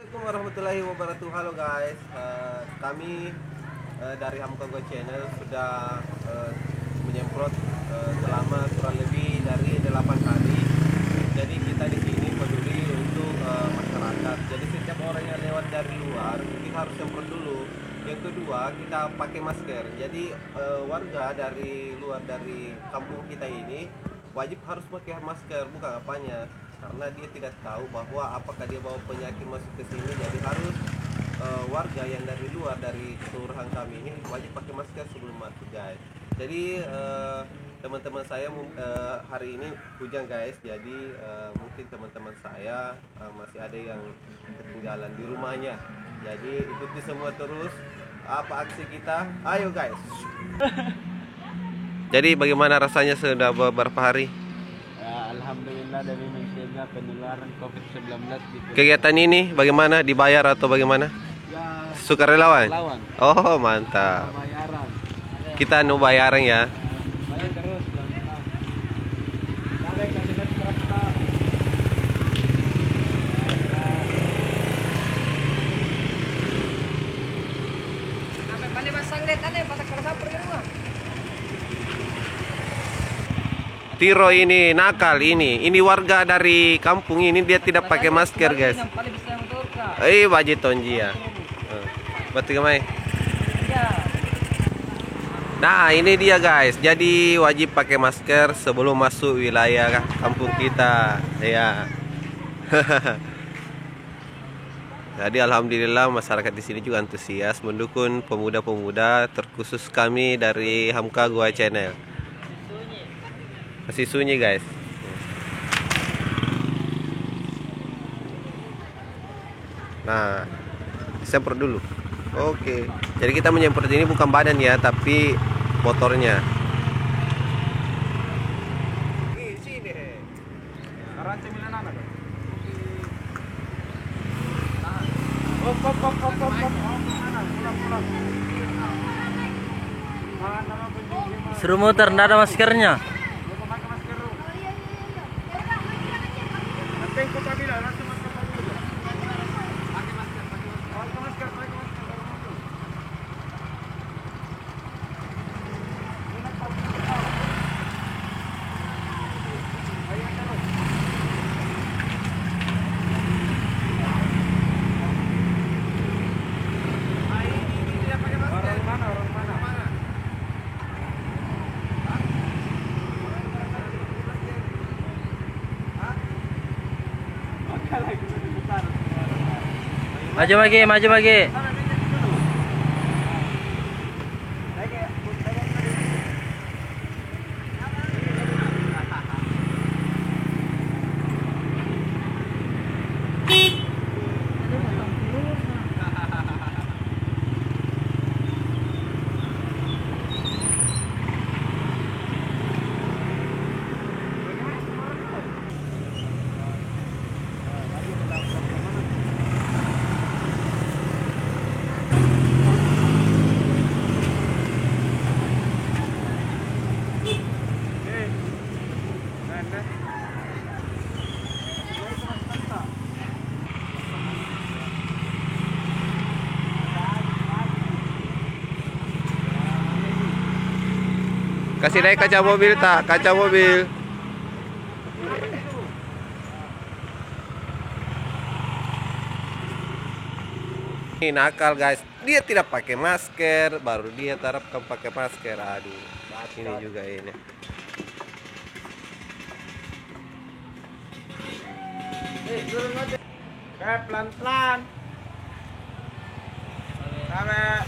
Assalamualaikum warahmatullahi wabarakatuh. Halo guys, kami dari Hamka Go Channel sudah menyemprot selama kurang lebih dari 8 hari. Jadi kita di sini peduli untuk masyarakat. Jadi setiap orang yang lewat dari luar kita harus semprot dulu. Yang kedua kita pakai masker. Jadi warga dari luar dari kampung kita ini wajib harus pakai masker, bukan apanya, karena dia tidak tahu bahwa apakah dia bawa penyakit masuk ke sini. Jadi harus warga yang dari luar dari kelurahan kami ini wajib pakai masker sebelum masuk guys. Jadi teman-teman saya hari ini hujan guys, jadi mungkin teman-teman saya masih ada yang ketinggalan di rumahnya. Jadi ikuti semua terus apa aksi kita, ayo guys. Jadi bagaimana rasanya sudah beberapa hari? Alhamdulillah dari mencegah penularan COVID-19 gitu. Kegiatan ini bagaimana? Dibayar atau bagaimana? Ya, Sukarelawan? lawan. Oh mantap. Bayaran. Kita bayaran ya. Bayar terus. Sampai kasih berapa? Sampai pandai pasang deh, tadi pasang kerasapur di rumah. Tiro ini nakal ini warga dari kampung ini dia tidak pakai masker guys. Wajib tonji ya. Betul mai. Nah ini dia guys. Jadi wajib pakai masker sebelum masuk wilayah kampung kita. Ya. Jadi alhamdulillah masyarakat di sini juga antusias mendukung pemuda-pemuda, terkhusus kami dari Hamka Go Channel. Masih sunyi guys. Nah, semprot dulu. Oke. Jadi kita menyemprot ini bukan badan ya, tapi motornya. Suruh muter, nggak ada maskernya. Maju lagi, maju lagi. Kasih naik kaca mobil tak? Kaca mobil. Ini nakal guys. Dia tidak pakai masker, baru dia terapkan pakai masker. Aduh, ini juga ini. Pelan-pelan. Sampai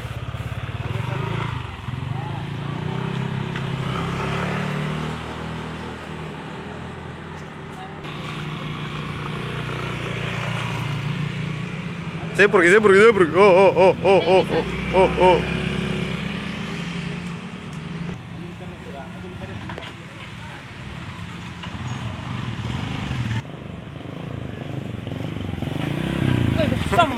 Saya pergi. Oh. Sama,